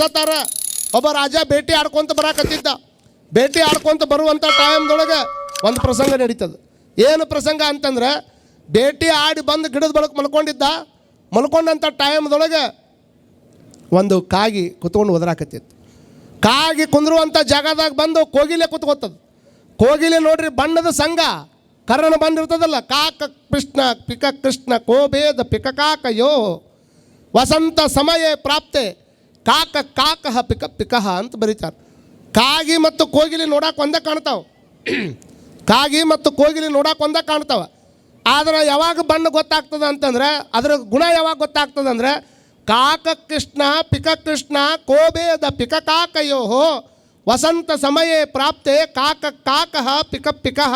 ಸತ್ತಾರ. ಒಬ್ಬ ರಾಜ ಬೇಟೆ ಆಡ್ಕೊಂತ ಬರಾಕತ್ತಿದ್ದ. ಬೇಟೆ ಆಡ್ಕೊಂತ ಬರುವಂಥ ಟೈಮ್ದೊಳಗೆ ಒಂದು ಪ್ರಸಂಗ ನಡೀತದೆ. ಏನು ಪ್ರಸಂಗ ಅಂತಂದ್ರೆ, ಬೇಟೆ ಆಡಿ ಬಂದು ಗಿಡದ ಬಳಕೆ ಮಲ್ಕೊಂಡಿದ್ದ. ಮಲ್ಕೊಂಡಂಥ ಟೈಮ್ದೊಳಗೆ ಒಂದು ಕಾಗಿ ಕುತ್ಕೊಂಡು ಒದರಾಕತ್ತಿತ್ತು. ಕಾಗಿ ಕುಂದ್ರುವಂಥ ಜಾಗದಾಗ ಬಂದು ಕೋಗಿಲೆ ಕುತ್ಕೋತದ. ಕೋಗಿಲೆ ನೋಡ್ರಿ ಬಣ್ಣದ ಸಂಘ, ಕರ್ರನ ಬಂದಿರ್ತದಲ್ಲ. ಕಾಕ ಕೃಷ್ಣ ಪಿಕ ಕೃಷ್ಣ ಕೋಬೇದ ಪಿಕ ಕಾಕ ಯೋ ವಸಂತ ಸಮಯ ಪ್ರಾಪ್ತೆ ಕಾಕ ಕಾಕಹ ಪಿಕ ಪಿಕಹ ಅಂತ ಬರೀತಾರೆ. ಕಾಗಿ ಮತ್ತು ಕೋಗಿಲೆ ನೋಡಕ್ಕೆ ಒಂದೇ ಕಾಣ್ತಾವೆ. ಕಾಗಿ ಮತ್ತು ಕೋಗಿಲೆ ನೋಡಕ್ಕೆ ಒಂದೇ ಕಾಣ್ತಾವೆ. ಆದರೆ ಯಾವಾಗ ಬಣ್ಣ ಗೊತ್ತಾಗ್ತದೆ ಅಂತಂದ್ರೆ, ಅದರ ಗುಣ ಯಾವಾಗ ಗೊತ್ತಾಗ್ತದೆ ಅಂದರೆ, ಕಾಕ ಕೃಷ್ಣ ಪಿಕ ಕೃಷ್ಣ ಕೋಬೇದ ಪಿಕ ಕಾಕಯೋ ವಸಂತ ಸಮಯ ಪ್ರಾಪ್ತೆ ಕಾಕ ಕಾಕಹ ಪಿಕ ಪಿಕಹ.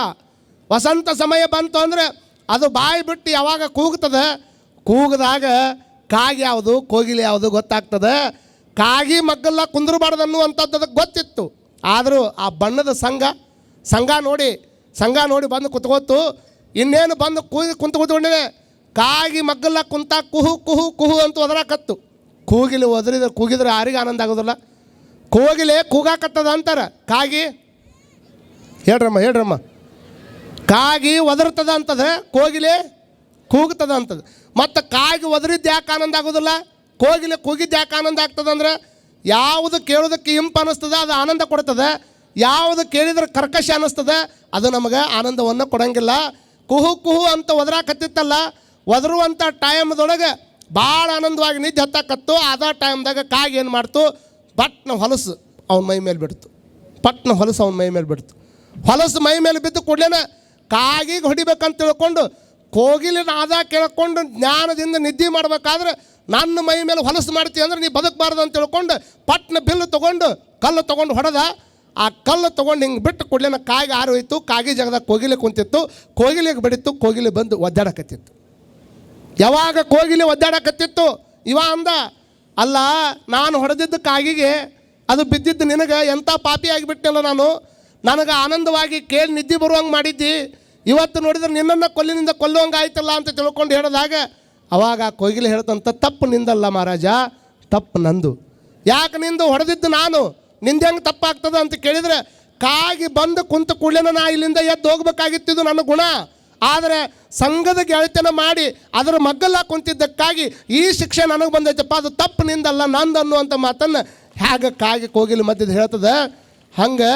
ವಸಂತ ಸಮಯ ಬಂತು ಅಂದರೆ ಅದು ಬಾಯಿ ಬಿಟ್ಟು ಯಾವಾಗ ಕೂಗ್ತದೆ, ಕೂಗಿದಾಗ ಕಾಗಿ ಯಾವುದು ಕೋಗಿಲೆ ಯಾವುದು ಗೊತ್ತಾಗ್ತದೆ. ಕಾಗಿ ಮಗ್ಗಲ್ಲ ಕುಂದ್ರಬಾರ್ದು ಅನ್ನುವಂಥದ್ದು ಅದಕ್ಕೆ ಗೊತ್ತಿತ್ತು. ಆದರೂ ಆ ಬಣ್ಣದ ಸಂಘ ನೋಡಿ ಬಂದು ಕುತ್ಕೋತು. ಇನ್ನೇನು ಬಂದು ಕುಂತ್ಕೊಂಡಿದೆ. ಕಾಗಿ ಮಗ್ಗಲ್ಲ ಕುಂತ ಕುಹು ಕುಹು ಕುಹು ಅಂತ ಒದರಾಕತ್ತು. ಕೂಗಿದ್ರೆ ಯಾರಿಗೆ ಆನಂದ ಆಗೋದಿಲ್ಲ. ಕೋಗಿಲೆ ಕೂಗಾಕತ್ತದ ಅಂತಾರೆ. ಕಾಗಿ ಹೇಳ್ರಮ್ಮ ಕಾಗಿ ಒದರ್ತದ ಅಂತಂದ್ರೆ ಕೋಗಿಲೆ ಕೂಗ್ತದ ಅಂತದ. ಮತ್ತು ಕಾಗಿ ಒದರಿದ್ದು ಯಾಕೆ ಆನಂದ ಆಗೋದಿಲ್ಲ, ಕೋಗಿಲೆ ಕೂಗಿದ್ದು ಯಾಕೆ ಆನಂದ ಆಗ್ತದೆ ಅಂದ್ರೆ, ಯಾವುದು ಕೇಳೋದಕ್ಕೆ ಇಂಪು ಅನ್ನಿಸ್ತದೆ ಅದು ಆನಂದ ಕೊಡ್ತದೆ. ಯಾವುದು ಕೇಳಿದ್ರೆ ಕರ್ಕಶ ಅನ್ನಿಸ್ತದೆ ಅದು ನಮಗೆ ಆನಂದವನ್ನು ಕೊಡೋಂಗಿಲ್ಲ. ಕುಹು ಕುಹು ಅಂತ ಒದರಾಕತ್ತಿತ್ತಲ್ಲ, ಒದರುವಂಥ ಟೈಮ್ದೊಳಗೆ ಭಾಳ ಆನಂದವಾಗಿ ನಿದ್ದೆ ಹತ್ತಾಕತ್ತು. ಅದೇ ಟೈಮ್ದಾಗ ಕಾಗಿ ಏನು ಮಾಡ್ತು, ಪಟ್ನ ಹೊಲಸು ಅವನ ಮೈ ಮೇಲೆ ಬಿಡ್ತು. ಹೊಲಸು ಮೈ ಮೇಲೆ ಬಿದ್ದು ಕೂಡಲೇ ಕಾಗಿಗೆ ಹೊಡಿಬೇಕಂತ ತಿಳ್ಕೊಂಡು, ಕೋಗಿಲಿನ ಆದ ಕೇಳ್ಕೊಂಡು ಜ್ಞಾನದಿಂದ ನಿದ್ದೆ ಮಾಡಬೇಕಾದ್ರೆ ನನ್ನ ಮೈ ಮೇಲೆ ಹೊಲಸು ಮಾಡ್ತೀವಿ ಅಂದ್ರೆ ನೀ ಬದುಕಬಾರ್ದು ಅಂತ ತಿಳ್ಕೊಂಡು ಪಟ್ನ ಕಲ್ಲು ತೊಗೊಂಡು ಹೊಡೆದ. ಆ ಕಲ್ಲು ತೊಗೊಂಡು ಹಿಂಗೆ ಬಿಟ್ಟು ಕೂಡಲೇ ಕಾಗಿ ಆರು ಹೋಯ್ತು. ಕಾಗಿ ಜಾಗದಾಗ ಕೋಗಿಲೆ ಕುಂತಿತ್ತು. ಕೋಗಿಲೆಗೆ ಬಡಿತು. ಕೋಗಿಲೆ ಬಂದು ಒದ್ದಾಡಕತ್ತಿತ್ತು. ಯಾವಾಗ ಕೋಗಿಲೆ ಒದ್ದಾಡಕತ್ತಿತ್ತು ಇವ ಅಂದ, ಅಲ್ಲ ನಾನು ಹೊಡೆದಿದ್ದು ಕಾಗಿಗೆ, ಅದು ಬಿದ್ದಿದ್ದು ನಿನಗೆ, ಎಂಥ ಪಾಪಿ ಆಗಿಬಿಟ್ಟೆಲ್ಲ ನಾನು. ನನಗೆ ಆನಂದವಾಗಿ ಕೇಳಿ ನಿದ್ದೆ ಬರುವಂಗೆ ಮಾಡಿದ್ದಿ, ಇವತ್ತು ನೋಡಿದ್ರೆ ನಿನ್ನನ್ನು ಕೊಲ್ಲಿನಿಂದ ಕೊಲ್ಲುವಂಗೆ ಆಯ್ತಲ್ಲ ಅಂತ ತಿಳ್ಕೊಂಡು ಹೇಳಿದಾಗ ಅವಾಗ ಆ ಕೋಗಿಲೆ ಹೇಳ್ತಂತ, ತಪ್ಪು ನಿಂದಲ್ಲ ಮಹಾರಾಜ, ತಪ್ಪು ನಂದು. ಯಾಕೆ ನಿಂದು ಹೊಡೆದಿದ್ದು ನಾನು, ನಿಂದು ಹೆಂಗೆ ತಪ್ಪಾಗ್ತದೆ ಅಂತ ಕೇಳಿದರೆ, ಕಾಗಿ ಬಂದು ಕುಂತ ಕೂಡಲೇ ನಾ ಇಲ್ಲಿಂದ ಎದ್ದು ಹೋಗ್ಬೇಕಾಗಿತ್ತಿದ್ದು ನನ್ನ ಗುಣ. ಆದರೆ ಸಂಘದ ಗೆಳೆತನ ಮಾಡಿ ಅದರ ಮಗ್ಗಲ್ಲ ಕುಂತಿದ್ದಕ್ಕಾಗಿ ಈ ಶಿಕ್ಷೆ ನನಗೆ ಬಂದೈತಪ್ಪ, ಅದು ತಪ್ಪು ನಿಂದಲ್ಲ ನಂದು ಅನ್ನುವಂಥ ಮಾತನ್ನು ಹೇಗೆ ಕಾಗಿ ಕೋಗಿಲೆ ಮಧ್ಯದ ಹೇಳ್ತದೆ. ಹಂಗೆ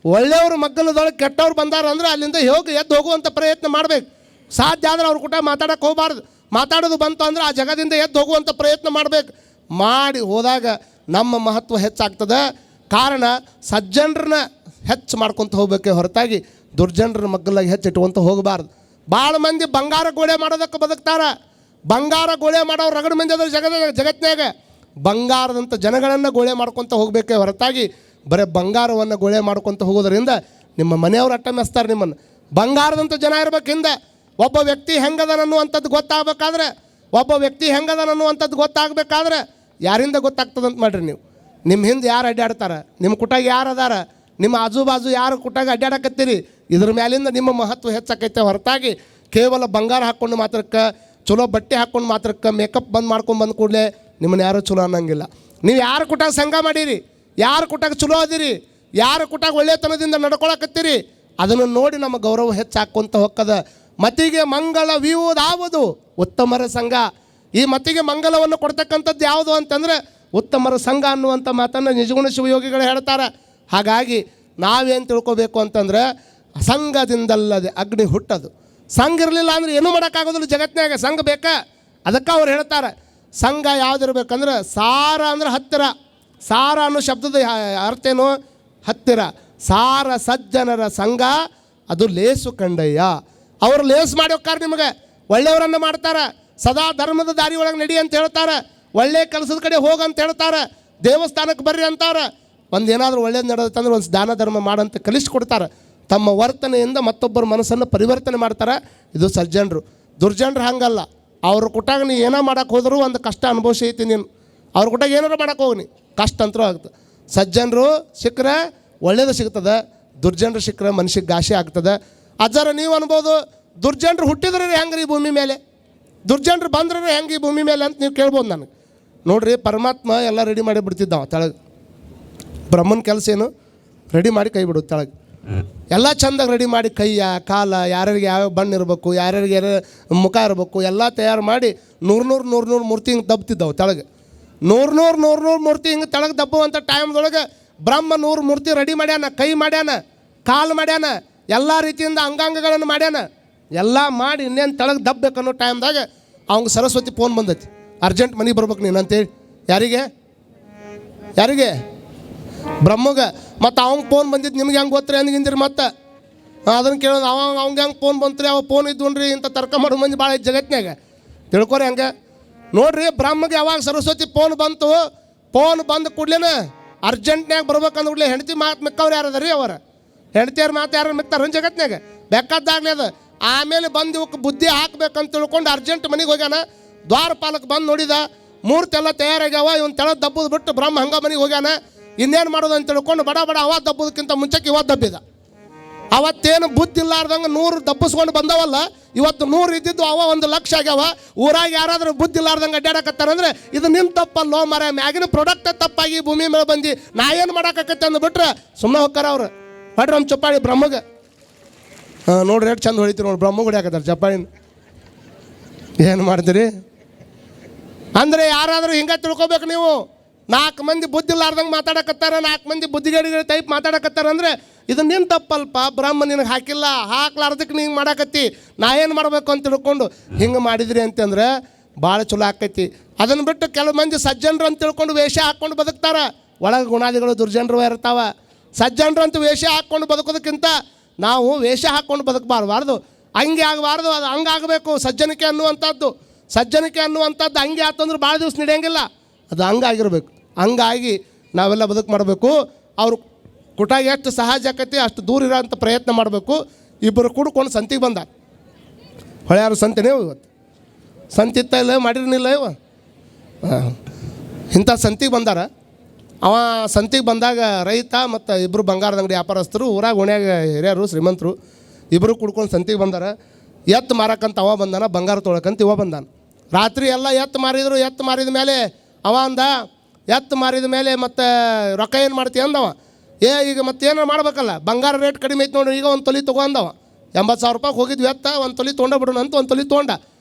ಒಳ್ಳೆಯವ್ರ ಮಗ್ಗಲದೊಳಗೆ ಕೆಟ್ಟವ್ರು ಬಂದಾರ ಅಂದ್ರೆ ಅಲ್ಲಿಂದ ಎದ್ದು ಹೋಗುವಂಥ ಪ್ರಯತ್ನ ಮಾಡಬೇಕು. ಸಾಧ್ಯ ಆದರೆ ಅವ್ರ ಕೂಟ ಮಾತಾಡೋಕೆ ಹೋಗಬಾರ್ದು. ಮಾತಾಡೋದು ಬಂತು ಅಂದರೆ ಆ ಜಗದಿಂದ ಎದ್ದು ಹೋಗುವಂಥ ಪ್ರಯತ್ನ ಮಾಡಬೇಕು. ಮಾಡಿ ಹೋದಾಗ ನಮ್ಮ ಮಹತ್ವ ಹೆಚ್ಚಾಗ್ತದೆ. ಕಾರಣ ಸಜ್ಜನರನ್ನ ಹೆಚ್ಚು ಮಾಡ್ಕೊತ ಹೋಗ್ಬೇಕೆ ಹೊರತಾಗಿ ದುರ್ಜನರ ಮಗ್ಗಲಾಗಿ ಹೆಚ್ಚಿಟ್ಕೊಂತ ಹೋಗಬಾರ್ದು. ಭಾಳ ಮಂದಿ ಬಂಗಾರ ಗೋಳೆ ಮಾಡೋದಕ್ಕೆ ಬದುಕ್ತಾರ. ಬಂಗಾರ ಗೋಳೆ ಮಾಡೋರು ರಗಡ ಮಂದಿ ಅದ್ರ ಜಗತ್ತಿನಾಗ. ಬಂಗಾರದಂಥ ಜನಗಳನ್ನು ಗೋಳೆ ಮಾಡ್ಕೊತ ಹೋಗಬೇಕೆ ಹೊರತಾಗಿ ಬರೀ ಬಂಗಾರವನ್ನು ಗೋಳೆ ಮಾಡ್ಕೊತ ಹೋಗೋದ್ರಿಂದ ನಿಮ್ಮ ಮನೆಯವ್ರು ಅಟ್ಟ ಮೆಸ್ತಾರೆ ನಿಮ್ಮನ್ನು. ಬಂಗಾರದಂಥ ಜನ ಇರ್ಬೇಕು ಹಿಂದೆ. ಒಬ್ಬ ವ್ಯಕ್ತಿ ಹೆಂಗದನ ಅನ್ನುವಂಥದ್ದು ಗೊತ್ತಾಗಬೇಕಾದ್ರೆ ಯಾರಿಂದ ಗೊತ್ತಾಗ್ತದಂತ ಮಾಡ್ರಿ ನೀವು. ನಿಮ್ಮ ಹಿಂದೆ ಯಾರು ಅಡ್ಡಾಡ್ತಾರೆ, ನಿಮ್ಮ ಕುಟಾಗ ಯಾರು ಅದಾರ, ನಿಮ್ಮ ಆಜು ಬಾಜು ಯಾರು ಕುಟಾಗ ಅಡ್ಡಾಡಕತ್ತೀರಿ, ಇದ್ರ ಮ್ಯಾಲಿಂದ ನಿಮ್ಮ ಮಹತ್ವ ಹೆಚ್ಚಾಕೈತೆ ಹೊರತಾಗಿ ಕೇವಲ ಬಂಗಾರ ಹಾಕ್ಕೊಂಡು ಮಾತ್ರಕ್ಕೆ, ಚಲೋ ಬಟ್ಟೆ ಹಾಕ್ಕೊಂಡು ಮಾತ್ರಕ್ಕೆ, ಮೇಕಪ್ ಮಾಡ್ಕೊಂಡು ಕೂಡಲೇ ನಿಮ್ಮನ್ನು ಯಾರೂ ಚಲೋ ಅನ್ನಂಗಿಲ್ಲ. ನೀವು ಯಾರು ಕುಟಾಗ ಸಂಘ ಮಾಡೀರಿ, ಯಾರು ಕುಟಾಗ ಚಲೋ ಅದಿರಿ, ಯಾರು ಕುಟಾಗ ಒಳ್ಳೆತನದಿಂದ ನಡ್ಕೊಳಕತ್ತೀರಿ, ಅದನ್ನು ನೋಡಿ ನಮ್ಮ ಗೌರವ ಹೆಚ್ಚಾಕೊಂತ ಹೋಗ್ತದ. ಮತಿಗೆ ಮಂಗಳವಿಯುವುದಾವುದು ಉತ್ತಮರ ಸಂಘ. ಈ ಮತಿಗೆ ಮಂಗಲವನ್ನು ಕೊಡ್ತಕ್ಕಂಥದ್ದು ಯಾವುದು ಅಂತಂದರೆ ಉತ್ತಮರ ಸಂಘ ಅನ್ನುವಂಥ ಮಾತನ್ನು ನಿಜಗುಣ ಶಿವಯೋಗಿಗಳು ಹೇಳ್ತಾರೆ. ಹಾಗಾಗಿ ನಾವೇನು ತಿಳ್ಕೊಬೇಕು ಅಂತಂದರೆ, ಸಂಘದಿಂದಲ್ಲದೆ ಅಗ್ನಿ ಹುಟ್ಟದು. ಸಂಘ ಇರಲಿಲ್ಲ ಅಂದರೆ ಏನೂ ಮಾಡೋಕ್ಕಾಗೋದಿಲ್ಲ ಜಗತ್ತಿನಾಗ. ಸಂಘ ಬೇಕಾ. ಅದಕ್ಕೆ ಅವ್ರು ಹೇಳ್ತಾರೆ, ಸಂಘ ಯಾವುದಿರ್ಬೇಕಂದ್ರೆ ಸಾರ ಅಂದ್ರೆ ಹತ್ತಿರ. ಸಾರ ಅನ್ನೋ ಶಬ್ದದ ಅರ್ಥ ಏನು, ಹತ್ತಿರ. ಸಾರ ಸಜ್ಜನರ ಸಂಘ ಅದು ಲೇಸು ಕಂಡಯ್ಯ. ಅವರು ಲೇಸು ಮಾಡಿ ಹೋಗ್ತಾರೆ, ನಿಮಗೆ ಒಳ್ಳೆಯವರನ್ನು ಮಾಡ್ತಾರೆ. ಸದಾ ಧರ್ಮದ ದಾರಿ ಒಳಗೆ ನಡಿ ಅಂತ ಹೇಳ್ತಾರೆ. ಒಳ್ಳೆಯ ಕೆಲಸದ ಕಡೆ ಹೋಗಂತ ಹೇಳ್ತಾರೆ. ದೇವಸ್ಥಾನಕ್ಕೆ ಬರ್ರಿ ಅಂತಾರೆ. ಒಂದೇನಾದರೂ ಒಳ್ಳೇದು ನಡೆದತ್ತಂದ್ರೆ ಒಂದು ದಾನ ಧರ್ಮ ಮಾಡಂತ ಕಲಿಸ್ಕೊಡ್ತಾರೆ. ತಮ್ಮ ವರ್ತನೆಯಿಂದ ಮತ್ತೊಬ್ಬರ ಮನಸ್ಸನ್ನು ಪರಿವರ್ತನೆ ಮಾಡ್ತಾರೆ. ಇದು ಸಜ್ಜನರು. ದುರ್ಜನರು ಹಂಗಲ್ಲ. ಅವ್ರ ಕುಟಾಗ ನೀ ಏನೋ ಮಾಡೋಕ್ಕೆ ಹೋದರೂ ಒಂದು ಕಷ್ಟ ಅನುಭವಿಸೈತಿ ನೀನು. ಅವ್ರ ಕುಟಾಗ ಏನಾರು ಮಾಡೋಕ್ಕೆ ಹೋಗಿ ಕಷ್ಟ ಅಂತರೂ ಆಗ್ತದೆ. ಸಜ್ಜನರು ಸಿಕ್ಕರೆ ಒಳ್ಳೇದು ಸಿಗ್ತದೆ, ದುರ್ಜನರು ಸಿಕ್ಕರೆ ಮನುಷ್ಯಗೆ ಘಾಷೆ ಆಗ್ತದೆ. ಅಜ್ಜರ ನೀವು ಅನ್ಬೋದು, ದುರ್ಜನರು ಹುಟ್ಟಿದ್ರೆ ಹೆಂಗೆ ಈ ಭೂಮಿ ಮೇಲೆ, ದುರ್ಜನರು ಬಂದ್ರೆ ಹೆಂಗೆ ಈ ಭೂಮಿ ಮೇಲೆ ಅಂತ ನೀವು ಕೇಳ್ಬೋದು ನನಗೆ. ನೋಡ್ರಿ, ಪರಮಾತ್ಮ ಎಲ್ಲ ರೆಡಿ ಮಾಡಿ ಬಿಡ್ತಿದ್ದಾವ ತೆಳಗೆ. ಬ್ರಹ್ಮನ ಕೆಲಸ ಏನು? ರೆಡಿ ಮಾಡಿ ಕೈ ಬಿಡೋದು ತೆಳಗೆ. ಎಲ್ಲ ಚಂದಾಗಿ ರೆಡಿ ಮಾಡಿ ಕೈಯ ಕಾಲ ಯಾರ್ಯಾರಿಗೆ ಯಾವ್ಯಾವ ಬಣ್ಣ ಇರಬೇಕು, ಯಾರ್ಯಾರಿಗೆ ಯಾರು ಮುಖ ಇರಬೇಕು ಎಲ್ಲ ತಯಾರು ಮಾಡಿ 100 ಮೂರ್ತಿ ಹಿಂಗೆ ದಬ್ತಿದ್ದಾವೆ ತೆಳಗೆ. 100 ಮೂರ್ತಿ ಹಿಂಗೆ ತೆಳಗೆ ದಬ್ಬುವಂಥ ಟೈಮ್ದೊಳಗೆ ಬ್ರಹ್ಮ 100 ಮೂರ್ತಿ ರೆಡಿ ಮಾಡ್ಯಾನ. ಕೈ ಮಾಡ್ಯಾನ, ಕಾಲು ಮಾಡ್ಯಾನ, ಎಲ್ಲ ರೀತಿಯಿಂದ ಅಂಗಾಂಗಗಳನ್ನು ಮಾಡ್ಯಾನ. ಎಲ್ಲ ಮಾಡಿ ಇನ್ನೇನು ತೆಳಗೆ ದಬ್ಬಬೇಕನ್ನೋ ಟೈಮ್ದಾಗ ಅವ್ನಿಗೆ ಸರಸ್ವತಿ ಫೋನ್ ಬಂದೈತಿ, ಅರ್ಜೆಂಟ್ ಮನೆಗೆ ಬರ್ಬೇಕು ನೀನು ಅಂತೇಳಿ. ಯಾರಿಗೆ? ಬ್ರಹ್ಮಗೆ. ಮತ್ತು ಅವ್ನಿಗೆ ಫೋನ್ ಬಂದಿದ್ದು ನಿಮ್ಗೆ ಹೆಂಗೆ ಗೊತ್ತ್ರಿ ಅಂದ್ಗಿಂದಿರಿ. ಮತ್ತು ಅದನ್ನು ಕೇಳೋದು ಅವ್ಗೆ ಹೆಂಗೆ ಫೋನ್ ಬಂತ್ರಿ, ಅವ ಫೋನ್ ಇದ್ದುನ್ರಿ ಇಂಥ ತರ್ಕ ಮಾಡೋ ಮಂದಿ ಭಾಳ ಜಗತ್ತಿನಾಗ ತಿಳ್ಕೊರಿ. ಹಂಗೆ ನೋಡ್ರಿ, ಬ್ರಹ್ಮಗೆ ಯಾವಾಗ ಸರಸ್ವತಿ ಫೋನ್ ಬಂತು, ಫೋನ್ ಬಂದು ಕೂಡ್ಲೇನೆ ಅರ್ಜೆಂಟ್ನಾಗ ಬರ್ಬೇಕಂದ್ ಕೂಡಲೇ ಹೆಂಡತಿ ಮಾತು ಮಿಕ್ಕವ್ರು ಯಾರದ ರೀ? ಅವರ ಹೆಂಡತಿಯವ್ರ ಮಾತು ಯಾರು ಮಿಕ್ತಾರ ಜಗತ್ತಿನಾಗ? ಬೇಕಾದಾಗಲಿ ಅದು. ಆಮೇಲೆ ಬಂದು ಇವಕ್ಕೆ ಬುದ್ಧಿ ಹಾಕ್ಬೇಕಂತ ತಿಳ್ಕೊಂಡು ಅರ್ಜೆಂಟ್ ಮನೆಗೆ ಹೋಗ್ಯಾನ. ದ್ವಾರಪಾಲಕ್ಕೆ ಬಂದು ನೋಡಿದ, ಮೂರ್ತಿ ಎಲ್ಲ ತಯಾರಾಗ್ಯಾವ. ಇವನು ತೆಳ ದಬ್ಬದು ಬಿಟ್ಟು ಬ್ರಹ್ಮ ಹಂಗೆ ಮನೆಗೆ ಹೋಗ್ಯಾನ. ಇನ್ನೇನು ಮಾಡೋದು ಅಂತ ತಿಳ್ಕೊಂಡು ಬಡ ಅವ ದಬ್ಬದಕ್ಕಿಂತ ಮುಂಚೆಗೆ ಇವತ್ತು ದಬ್ಬಿದ. ಅವತ್ತೇನು ಬುದ್ಧಿ ಇಲ್ಲಾರ್ದಂಗೆ 100 ದಬ್ಬಿಸ್ಕೊಂಡು ಬಂದವಲ್ಲ, ಇವತ್ತು 100 ಇದ್ದಿದ್ದು ಅವ 1,00,000 ಆಗ್ಯಾವ. ಊರಾಗ ಯಾರಾದರೂ ಬುದ್ಧಿ ಇಲ್ಲಾರ್ದಂಗೆ ಅಡ್ಡಾಡಕತ್ತಾರಂದ್ರೆ ಇದು ನಿನ್ನ ತಪ್ಪಲ್ಲೋ ಮರ, ಮ್ಯಾಗಿನ ಪ್ರಾಡಕ್ಟ್ ತಪ್ಪಾಗಿ ಭೂಮಿ ಮೇಲೆ ಬಂದು ನಾ ಏನು ಮಾಡೋಕತ್ತೆ ಅಂದ್ಬಿಟ್ರೆ ಸುಮ್ಮನೆ ಹೋಗ್ತಾರ ಅವ್ರು. ಹೊಡ್ರಿ ನಮ್ಮ ಚಪ್ಪಾಳಿ ಬ್ರಹ್ಮಗೆ. ನೋಡ್ರಿ ಎಷ್ಟು ಚಂದ ಹೊಡಿತೀರಿ ನೋಡಿ, ಬ್ರಹ್ಮ ಹೊಡಿಯಾಕತ್ತಾರೆ ಚಪ್ಪಾಳಿನ. ಏನು ಮಾಡ್ತೀರಿ ಅಂದರೆ ಯಾರಾದರೂ ಹಿಂಗೆ ತಿಳ್ಕೊಬೇಕು ನೀವು. 4 ಮಂದಿ ಬುದ್ಧಿ ಇಲ್ಲಾರ್ದಂಗೆ ಮಾತಾಡಕತ್ತಾರ, 4 ಮಂದಿ ಬುದ್ಧಿಗೇಡಿಗಳ ಟೈಪ್ ಮಾತಾಡಕತ್ತಾರ ಅಂದರೆ ಇದು ನಿನ್ನ ತಪ್ಪಲ್ಪ. ಬ್ರಹ್ಮ ನಿನಗೆ ಹಾಕಿಲ್ಲ, ಹಾಕ್ಲಾರ್ದಕ್ಕೆ ನೀನು ಮಾಡಾಕತ್ತಿ. ನಾ ಏನು ಮಾಡಬೇಕು ಅಂತ ತಿಳ್ಕೊಂಡು ಹಿಂಗೆ ಮಾಡಿದ್ರಿ ಅಂತಂದ್ರೆ ಭಾಳ ಚಲೋ ಆಕೈತಿ. ಅದನ್ನು ಬಿಟ್ಟು ಕೆಲವು ಮಂದಿ ಸಜ್ಜನರು ಅಂತ ತಿಳ್ಕೊಂಡು ವೇಷ ಹಾಕ್ಕೊಂಡು ಬದುಕ್ತಾರೆ. ಒಳಗೆ ಗುಣಾದಿಗಳು ದುರ್ಜನರು ಇರ್ತಾವ. ಸಜ್ಜನರು ಅಂತ ವೇಷ ಹಾಕ್ಕೊಂಡು ಬದುಕೋದಕ್ಕಿಂತ ನಾವು ವೇಷ ಹಾಕ್ಕೊಂಡು ಬದುಕಬಾರ್ದು. ಹಂಗೆ ಆಗಬಾರ್ದು, ಅದು ಹಂಗಾಗಬೇಕು. ಸಜ್ಜನಿಕೆ ಅನ್ನುವಂಥದ್ದು ಹಂಗೆ ಆತಂದ್ರೆ ಭಾಳ ದಿವಸ ನಡೆಯಂಗಿಲ್ಲ. ಅದು ಹಂಗಾಗಿರ್ಬೇಕು. ಹಂಗಾಗಿ ನಾವೆಲ್ಲ ಬದುಕು ಮಾಡಬೇಕು. ಅವರು ಕುಟಾಗಿ ಎಷ್ಟು ಸಹಜ ಆಕೈತಿ ಅಷ್ಟು ದೂರ ಇರೋಂಥ ಪ್ರಯತ್ನ ಮಾಡಬೇಕು. ಇಬ್ಬರು ಕೂಡ್ಕೊಂಡು ಸಂತಿಗೆ ಬಂದ. ಹೊಳೆಯಾರು ಸಂತಿನೇ ಇವತ್ತು ಸಂತಿ ಇತ್ತ ಇಲ್ಲ ಮಾಡಿರಲಿಲ್ಲ ಇವ. ಇಂಥ ಸಂತಿಗೆ ಬಂದಾರ. ಅವ ಸಂತಿಗೆ ಬಂದಾಗ ರೈತ ಮತ್ತು ಇಬ್ಬರು ಬಂಗಾರದ ಅಂಗಡಿ ವ್ಯಾಪಾರಸ್ಥರು, ಊರಾಗ ಓಣ್ಯಾಗ ಹಿರಿಯರು ಶ್ರೀಮಂತರು ಇಬ್ಬರು ಕುಡ್ಕೊಂಡು ಸಂತಿಗೆ ಬಂದಾರ. ಎತ್ತು ಮಾರಕ್ಕಂತ ಅವ ಬಂದಾನ, ಬಂಗಾರ ತೊಳಕಂತ ಇವ ಬಂದಾನ. ರಾತ್ರಿ ಎಲ್ಲ ಎತ್ತು ಮಾರಿದ್ರು. ಎತ್ತು ಮಾರಿದ ಮೇಲೆ ಅವ ಅಂದ, ಎತ್ತು ಮಾರಿದ ಮೇಲೆ ಮತ್ತು ರೊಕ್ಕ ಏನು ಮಾಡ್ತೀವಿ ಅಂದವ. ಈಗ ಮತ್ತೇನಾರು ಮಾಡ್ಬೇಕಲ್ಲ, ಬಂಗಾರ ರೇಟ್ ಕಡಿಮೆ ಐತೆ ನೋಡ್ರಿ. ಈಗ 1 ತೊಲಿ ತೊಗೊಂಡವ. 80,000 ರೂಪಾಯಿ ಹೋಗಿದ್ವಿ ಎತ್ತ, 1 ತೊಲಿ ತೊಗೊಂಡ ಬಿಡೋಣ ಅಂತ 1 ತೊಲಿ ತೊಗೊಂಡ.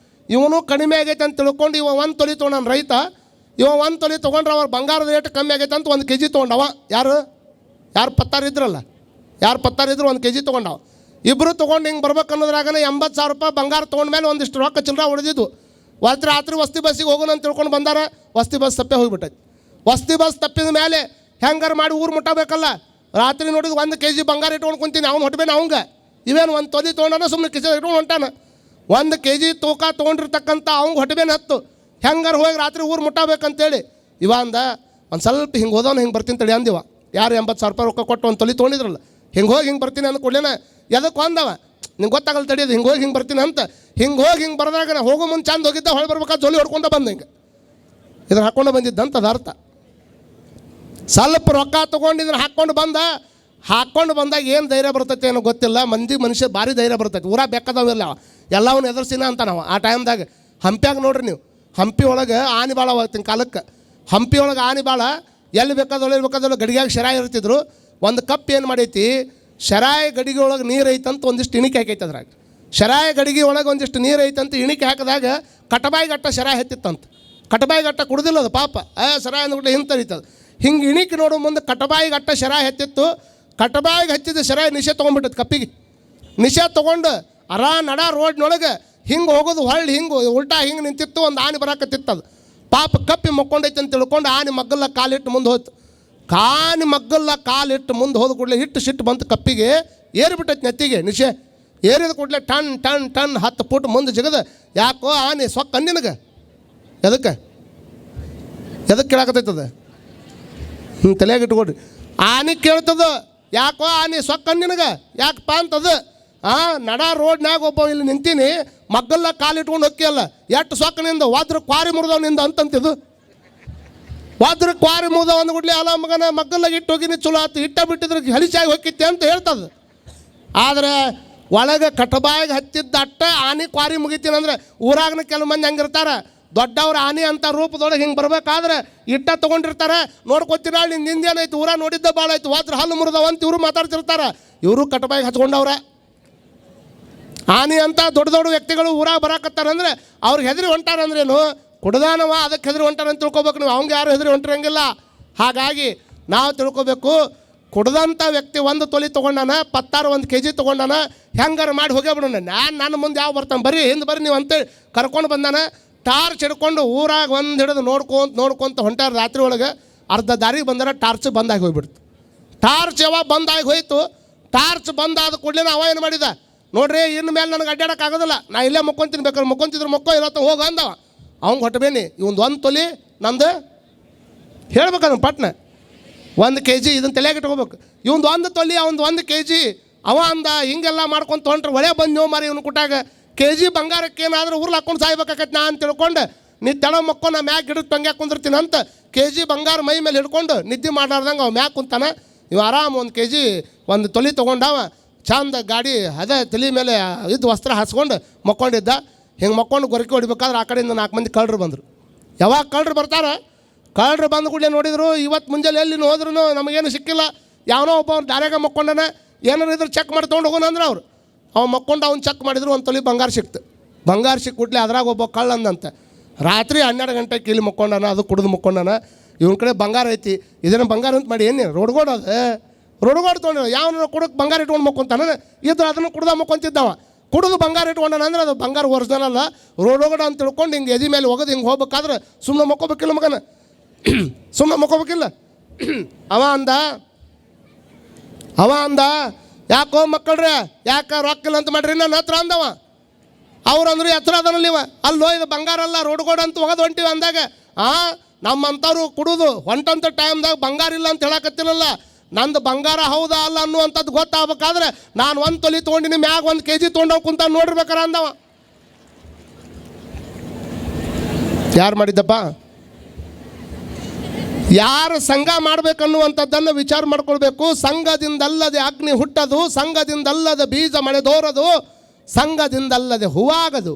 ಇವನು ಕಡಿಮೆ ಆಗೈತೆ ಅಂತ ತಿಳ್ಕೊಂಡು ಇವ 1 ತೊಲಿ ತೊಗೊಂಡಾನ ರೈತ. ಇವ 1 ತೊಲಿ ತೊಗೊಂಡ್ರೆ ಅವ್ರು ಬಂಗಾರದ ರೇಟ್ ಕಮ್ಮಿ ಆಗೈತೆ ಅಂತ 1 kg ತೊಗೊಂಡವ. ಯಾರು ಪತ್ತಾರು ಇದ್ರಲ್ಲ, 1 kg ತೊಗೊಂಡವ. ಇಬ್ಬರು ತೊಗೊಂಡು ಹಿಂಗೆ ಬರ್ಬೇಕು ಅನ್ನೋದ್ರಾಗ 80,000 ರೂಪಾಯಿ ಬಂಗಾರ ತೊಗೊಂಡ್ಮೇಲೆ ಒಂದಿಷ್ಟು ರೊಕ್ಕ ಚಿಲ್ಲರ ಹೊಡೆದಿದ್ದು. ರಾತ್ರಿ ವಸ್ತಿ ಬಸ್ಸಿಗೆ ಹೋಗೋಣ ಅಂತ ತಿಳ್ಕೊಂಡು ಬಂದಾರ. ವಸ್ತಿ ಬಸ್ ತಪ್ಪೇ ಹೋಗಿಬಿಟ್ಟೈತಿ. ವಸ್ತಿ ಬಸ್ ತಪ್ಪಿದ ಮೇಲೆ ಹೆಂಗಾರು ಮಾಡಿ ಊರು ಮುಟ್ಟಬೇಕಲ್ಲ. ರಾತ್ರಿ ನೋಡಿದ್ರೆ 1 kg ಬಂಗಾರ ಇಟ್ಕೊಂಡು ಕುಂತೀನಿ. ಅವ್ನು ಹೊಟ್ಟಬೇನ ಅವಂಗೆ ಇವೇನು 1 ತೊಲಿ ತೊಗೊಂಡಾನ, ಸುಮ್ಮನೆ ಕಿಸ ಇಟ್ಕೊಂಡು ಹೊಂಟಾನ. 1 kg ತೂಕ ತೊಗೊಂಡಿರ್ತಕ್ಕಂಥ ಅವ್ಗೆ ಹೊಟ್ಟಬೇನ ಹತ್ತು. ಹೆಂಗಾರು ಹೋಗಿ ರಾತ್ರಿ ಊರು ಮುಟ್ಟಬೇಕಂತೇಳಿ ಇವ ಅಂದ, ಒಂದು ಸ್ವಲ್ಪ ಹಿಂಗೆ ಹೋದವನು ಹಿಂಗೆ ಬರ್ತೀನಿ ತಡಿ ಅಂದಿವ. ಯಾರು 80,000 ರೂಪಾಯಿ ರೊಕ್ಕ ಕೊಟ್ಟು 1 ತೊಲಿ ತೊಗೊಂಡಿದ್ರಲ್ಲ, ಹಿಂಗೆ ಹೋಗಿ ಹಿಂಗೆ ಬರ್ತೀನಿ ಅಂದ ಕೂಡಲೇನ ಎದಕ್ಕೆ ಅಂದವ, ನಿಂಗೆ ಗೊತ್ತಾಗಲ್ಲ ತಡಿಯೋದು, ಹಿಂಗೆ ಹೋಗಿ ಹಿಂಗೆ ಬರ್ತೀನಿ ಅಂತ. ಹಿಂಗೆ ಹೋಗಿ ಹಿಂಗೆ ಬರ್ದಾಗ ನಾ ಹೋಗೋ ಮುಂದೆ ಚಂದ ಹೋಗಿದ್ದ, ಹೊಳೆ ಬರ್ಬೇಕಾದ್ರೆ ಜೋಲಿ ಹೊಡ್ಕೊಂಡು ಬಂದ. ಹಿಂಗೆ ಇದನ್ನು ಹಾಕ್ಕೊಂಡು ಬಂದಿದ್ದಂತ ಅದು ಅರ್ಥ. ಸ್ವಲ್ಪ ರೊಕ್ಕ ತೊಗೊಂಡಿದ್ರೆ ಹಾಕ್ಕೊಂಡು ಬಂದಾಗ ಏನು ಧೈರ್ಯ ಬರ್ತೈತೆ ಏನೋ ಗೊತ್ತಿಲ್ಲ. ಮನುಷ್ಯ ಭಾರಿ ಧೈರ್ಯ ಬರ್ತೈತೆ. ಊರ ಬೆಕ್ಕದವಿಲ್ಲ, ಎಲ್ಲವನ್ನ ಎದುರಿಸಿನ ಅಂತ ನಾವು ಆ ಟೈಮ್ದಾಗ. ಹಂಪ್ಯಾಗ ನೋಡ್ರಿ ನೀವು, ಹಂಪಿ ಒಳಗೆ ಆನೆ ಭಾಳ ಅವತ್ತಿನ ಕಾಲಕ್ಕೆ. ಹಂಪಿ ಒಳಗೆ ಆನೆ ಭಾಳ. ಎಲ್ಲಿ ಬೇಕಾದೊಳಗೆ ಗಡಿಗ್ಯಾಗ ಶರಾಯಿ ಇರ್ತಿದ್ರು. ಒಂದು ಕಪ್ ಏನು ಮಾಡೈತಿ, ಶರಾಯಿ ಗಡಿಗೆ ಒಳಗೆ ನೀರು ಐತಂತ ಒಂದಿಷ್ಟು ಇಣಿಕೆ ಹಾಕೈತೆ. ಅದ್ರಾಗ ಶರಾಯಿ ಗಡಿಗೆ ಒಳಗೆ ಒಂದಿಷ್ಟು ನೀರು ಐತಂತ ಇಣಿಕೆ ಹಾಕಿದಾಗ ಕಟಬಾಯಿಗಟ್ಟ ಶರಾಯಿ ಹತ್ತಿತ್ತಂತ. ಕಟಬಾಯಿಗಟ್ಟ ಕುಡ್ದಿಲ್ಲ ಅದು ಪಾಪ, ಶರಾಯಿ ಅಂದ್ಬಿಟ್ಟು ಹಿಂತರಿತದೆ. ಹಿಂಗೆ ಇಣಿಕೆ ನೋಡೋ ಮುಂದೆ ಕಟಬಾಯಿಗಟ್ಟ ಶರಾಯಿ ಹತ್ತಿತ್ತು. ಕಟಬಾಯಿಗೆ ಹಚ್ಚಿದ ಶರಾಯಿ ನಿಷೆ ತೊಗೊಂಡ್ಬಿಟ್ಟೈತೆ ಕಪ್ಪಿಗೆ. ನಿಷೆ ತೊಗೊಂಡು ನಡ ರೋಡ್ನೊಳಗೆ ಹಿಂಗೆ ಹೋಗೋದು, ಹೊಳ್ಳಿ ಹಿಂಗೆ ಉಲ್ಟಾ ಹಿಂಗೆ ನಿಂತಿತ್ತು. ಒಂದು ಆನೆ ಬರಾಕತ್ತಿತ್ತದು. ಪಾಪ ಕಪ್ಪಿ ಮಕ್ಕೊಂಡೈತೆ ಅಂತ ತಿಳ್ಕೊಂಡು ಆನೆ ಮಗ್ಗಲ್ಲ ಕಾಲಿಟ್ಟು ಮುಂದೆ ಹೋಯ್ತು. ಆನೆ ಮಗ್ಗಲ್ಲ ಕಾಲಿಟ್ಟು ಮುಂದೆ ಹೋದ ಕೂಡಲೇ ಸಿಟ್ಟು ಬಂತು ಕಪ್ಪಿಗೆ. ಏರಿಬಿಟ್ಟೈತೆ ನೆತ್ತಿಗೆ ನಿಷೆ. ಏರಿದ ಕೂಡಲೇ ಟನ್ 10 ಫುಟ್ ಮುಂದೆ ಜಿಗದ. ಯಾಕೋ ಆನೆ ಸೊಕ್ಕ ನಿನಗೆ ಎದಕ್ಕೆ ಕೇಳಾಕತ್ತೈತದ? ತಲೆಯಾಗ ಇಟ್ಕೊಡ್ರಿ. ಆನೆ ಕೇಳ್ತದ, ಯಾಕೋ ಆನೆ ಸೊಕ್ಕ ನಿನಗೆ ಯಾಕಪ್ಪ ಅಂತದ. ನಡ ರೋಡ್ನಾಗ ಒಬ್ಬ ಇಲ್ಲಿ ನಿಂತೀನಿ, ಮಗ್ಗಲ್ಲ ಕಾಲಿಟ್ಕೊಂಡು ಹೊಕ್ಕಿಯಲ್ಲ, ಎಷ್ಟು ಸೊಕ್ಕನಿಂದ ವಾದ್ರ ಕ್ವಾರಿ ಮುರಿದವನಿಂದ ಅಂತಂತಿದ್ದು. ವಾದ್ರ ಕ್ವಾರಿ ಮುರಿದವ ಅಂದ್ಬಿಡ್ಲಿ, ಅಲ್ಲ ಮಗನ ಮಗ್ಗಲ್ಲಾಗ ಇಟ್ಟು ಹೋಗಿನಿ ಚಲೋ ಆತು, ಇಟ್ಟ ಬಿಟ್ಟಿದ್ರೆ ಹಲಿಚಾಗಿ ಹೊಕ್ಕಿತ್ತೆ ಅಂತ ಹೇಳ್ತದೆ. ಆದರೆ ಒಳಗೆ ಕಟಬಾಯಿಗೆ ಹತ್ತಿದ್ದ ಅಟ್ಟ ಆನೆ ಕ್ವಾರಿ ಮುಗಿತೀನಿ ಅಂದ್ರೆ ಊರಾಗನ ಕೆಲವು ಮಂದಿ ಹಂಗಿರ್ತಾರೆ. ದೊಡ್ಡವ್ರ ಆನೆ ಅಂತ ರೂಪದೊಳಗೆ ಹಿಂಗೆ ಬರ್ಬೇಕಾದ್ರೆ ಇಟ್ಟ ತೊಗೊಂಡಿರ್ತಾರೆ. ನೋಡ್ಕೊತೀರ ನಿನ್ನ ನಿಂದೇನೈತಿ ಊರ ನೋಡಿದ್ದ ಭಾಳ ಆಯ್ತು ಹೋದ್ರೆ ಹಲ್ಲು ಮುರಿದವಂತ ಇವರು ಮಾತಾಡ್ತಿರ್ತಾರೆ. ಇವರು ಕಟಬಾಯಿಗೆ ಹಚ್ಕೊಂಡವ್ರೆ. ಆನೆ ಅಂತ ದೊಡ್ಡ ದೊಡ್ಡ ವ್ಯಕ್ತಿಗಳು ಊರಾಗ ಬರಾಕತ್ತಾರಂದ್ರೆ ಅವ್ರಿಗೆ ಹೆದರಿ ಹೊಂಟಾರಂದ್ರೇನು, ಕುಡ್ದಾನವ ಅದಕ್ಕೆ ಹೆದರಿ ಹೊಂಟಾರಂತ ತಿಳ್ಕೊಬೇಕು. ನೀವು ಅವಂಗೆ ಯಾರು ಹೆದರಿ ಹೊಂಟಿರಂಗಿಲ್ಲ. ಹಾಗಾಗಿ ನಾವು ತಿಳ್ಕೊಬೇಕು, ಕುಡ್ದಂಥ ವ್ಯಕ್ತಿ 1 ತೊಲಿ ತೊಗೊಂಡಾನ, ಪತ್ತಾರು 1 kg ತೊಗೊಂಡಾನ, ಹೆಂಗಾರ ಮಾಡಿ ಹೋಗೇ ಬಿಡೋಣ. ನನ್ನ ಮುಂದೆ ಯಾವ ಬರ್ತಾನೆ, ಬರ್ರಿ ಹಿಂದೆ ಬರ್ರಿ ನೀವು ಅಂತೇಳಿ ಕರ್ಕೊಂಡು ಬಂದಾನ. ಟಾರ್ಚ್ ಹಿಡ್ಕೊಂಡು ಊರಾಗ ಒಂದು ಹಿಡಿದು ನೋಡ್ಕೊಂತ ಹೊಂಟಾರ. ರಾತ್ರಿ ಒಳಗೆ ಅರ್ಧ ದಾರಿಗೆ ಬಂದರೆ ಟಾರ್ಚ್ ಬಂದಾಗಿ ಹೋಗ್ಬಿಡ್ತು. ಟಾರ್ಚ್ ಯಾವಾಗ ಬಂದಾಗಿ ಹೋಯ್ತು, ಟಾರ್ಚ್ ಬಂದಾದ ಕೂಡಲೇ ಅವ ಏನು ಮಾಡಿದ, ನೋಡ್ರಿ ಇನ್ನು ಮೇಲೆ ನನಗೆ ಅಡ್ಡಾಡೋಕ್ಕಾಗೋದಿಲ್ಲ, ನಾ ಇಲ್ಲೇ ಮಕ್ಕೊಂತೀನಿ, ಬೇಕಾದ್ರೆ ಮಕ್ಕೊಂತಿದ್ರು ಮಕ್ಕೋ ಇರತ್ತ ಹೋಗ ಅಂದವ. ಅವ್ನು ಹೊಟ್ಟಬೇನಿ ಇವಂದು 1 ತೊಲಿ ನಂದು ಹೇಳ್ಬೇಕಂದ್ರೆ ಪಟ್ನ 1 kg ಇದನ್ನು ತಲೆಯಾಗಿ ಇಟ್ಕೋಬೇಕು. ಇವಂದು 1 ತೊಲಿ ಅವಂದು 1 kg. ಅವ ಅಂದ ಹಿಂಗೆಲ್ಲ ಮಾಡ್ಕೊಂತ ಹೊಂಟ್ರೆ ಒಳ್ಳೆ ಬಂದು ಮಾರಿ ಇವನು ಕುಟ್ಟಾಗ kg ಬಂಗಾರಕ್ಕೆ ಏನಾದರೂ ಊರ್ಲು ಹಾಕ್ಕೊಂಡು ಸಾಯ್ಬೇಕಾಕೈತೆ ನಾ ಅಂತ ತಿಳ್ಕೊಂಡು ನೀ ತೆಳ ಮಕ್ಕೋ ನಾ ಮ್ಯಾಗ ಹಿಡಿದು ತಂಗ್ಯಾಕೆ ಕುಂದಿರ್ತೀನಿ ಅಂತ kg ಬಂಗಾರ ಮೈ ಮೇಲೆ ಹಿಡ್ಕೊಂಡು ನಿದ್ದೆ ಮಾಡಾರ್ದಂಗೆ ಅವ ಮ್ಯಾಗ ಕುಂತಾನ. ಇವು ಆರಾಮ 1 kg 1 ತೊಲಿ ತೊಗೊಂಡವ ಚಂದ ಗಾಡಿ ಅದೇ ತಲೆ ಮೇಲೆ ಇದ್ದು ವಸ್ತ್ರ ಹಾಸ್ಕೊಂಡು ಮಕ್ಕೊಂಡಿದ್ದ. ಹಿಂಗೆ ಮಕ್ಕೊಂಡು ಗೊರಕೆ ಹೊಡಿಬೇಕಾದ್ರೆ ಆ ಕಡೆಯಿಂದ 4 ಮಂದಿ ಕಳ್ಳರು ಬಂದರು. ಯಾವಾಗ ಕಳ್ಳರು ಬರ್ತಾರೆ, ಕಳ್ಳರು ಬಂದ ಕೂಡಲೇ ನೋಡಿದ್ರು ಇವತ್ತು ಮುಂಜಾನೆ ಎಲ್ಲಿ ಹೋದ್ರೂ ನಮಗೇನು ಸಿಕ್ಕಿಲ್ಲ. ಯಾವನೋ ಒಬ್ಬ ಅವ್ರು ದಾರ್ಯಾಗ ಮಕ್ಕೊಂಡನ, ಏನಾರು ಇದ್ರೆ ಚೆಕ್ ಮಾಡಿ ತೊಗೊಂಡು ಹೋಗೋಣ ಅಂದ್ರೆ ಅವ್ರು ಮಕ್ಕೊಂಡು ಅವ್ನು ಚೆಕ್ ಮಾಡಿದ್ರು 1 ತೊಲಿ ಬಂಗಾರ ಸಿಕ್ತು. ಬಂಗಾರ ಸಿಕ್ಕುಟ್ಲೆ ಅದ್ರಾಗ ಒಬ್ಬ ಕಳ್ಳ ಅಂದಂತೆ ರಾತ್ರಿ 12 ಗಂಟೆಗೆ ಇಲ್ಲಿ ಮಕ್ಕೊಂಡಾನ, ಅದು ಕುಡಿದು ಮಕ್ಕೊಂಡಾನ. ಇವನ ಕಡೆ ಬಂಗಾರ ಐತಿ, ಇದನ್ನು ಬಂಗಾರ ಅಂತ ಮಾಡಿ ಏನು ರೋಡ್ಗೋಡು ಅದು ರೋಡ್ಗೋಡು ತೊಗೊಂಡ ಯಾವನ ಕುಡಕ್ಕೆ ಬಂಗಾರ ಇಟ್ಕೊಂಡು ಮಕ್ಕೊಂತಾನ ಇದ್ರೆ ಅದನ್ನು ಕುಡ್ದ ಮಕ್ಕೊಂತಿದ್ದವ. ಕುಡಿದು ಬಂಗಾರ ಇಟ್ಕೊಂಡಾನ ಅಂದ್ರೆ ಅದು ಬಂಗಾರ ಒರಿಜಿನಲ್ ಅಲ್ಲ, ರೋಡ್ಗೋಡ ಅಂತ ತಿಳ್ಕೊಂಡು ಹಿಂಗೆ ಎದಿ ಮೇಲೆ ಹೋಗೋದು ಹಿಂಗೆ ಹೋಗ್ಬೇಕಾದ್ರೆ ಸುಮ್ಮನೆ ಮಕ್ಕೋಬೇಕಿಲ್ಲ ಮಗನ, ಸುಮ್ಮನೆ ಮಕ್ಕೋಬೇಕಿಲ್ಲ. ಅವ ಅಂದ ಯಾಕೋ ಮಕ್ಕಳ್ರೆ ಯಾಕೆ ರೊಕ್ಕಿಲ್ಲ ಅಂತ ಮಾಡ್ರಿ ನನ್ನ ಹತ್ರ ಅಂದವ. ಅವ್ರಂದ್ರೆ ಎತ್ತರ ಅದನಲ್ಲಿವ ಅಲ್ಲೋ ಇದು ಬಂಗಾರ ಅಲ್ಲ ರೋಡ್ಗೋಡ ಅಂತ ಹೋಗೋದು ಹೊಂಟಿವಿ ಅಂದಾಗ ನಮ್ಮಂಥವ್ರು ಕುಡಿದು ಹೊಂಟಂಥ ಟೈಮ್ದಾಗ ಬಂಗಾರ ಇಲ್ಲ ಅಂತ ಹೇಳಕತ್ತಿರಲ್ಲ. ನಂದು ಬಂಗಾರ ಹೌದಾ ಅಲ್ಲ ಅನ್ನುವಂಥದ್ದು ಗೊತ್ತಾಗಬೇಕಾದ್ರೆ ನಾನು 1 ತೊಲಿ ತೊಗೊಂಡಿನಿ, ಮ್ಯಾಗ 1 kg ತೊಗೊಂಡೋಗಿ ಕುಂತ ನೋಡಿರ್ಬೇಕಾರ ಅಂದವ. ಯಾರು ಮಾಡಿದ್ದಪ್ಪ? ಯಾರು ಸಂಘ ಮಾಡಬೇಕನ್ನುವಂಥದ್ದನ್ನು ವಿಚಾರ ಮಾಡ್ಕೊಳ್ಬೇಕು. ಸಂಘದಿಂದಲ್ಲದೆ ಅಗ್ನಿ ಹುಟ್ಟದು, ಸಂಘದಿಂದಲ್ಲದೆ ಬೀಜ ಮಳೆದೋರದು, ಸಂಘದಿಂದಲ್ಲದೆ ಹೂವಾಗದು.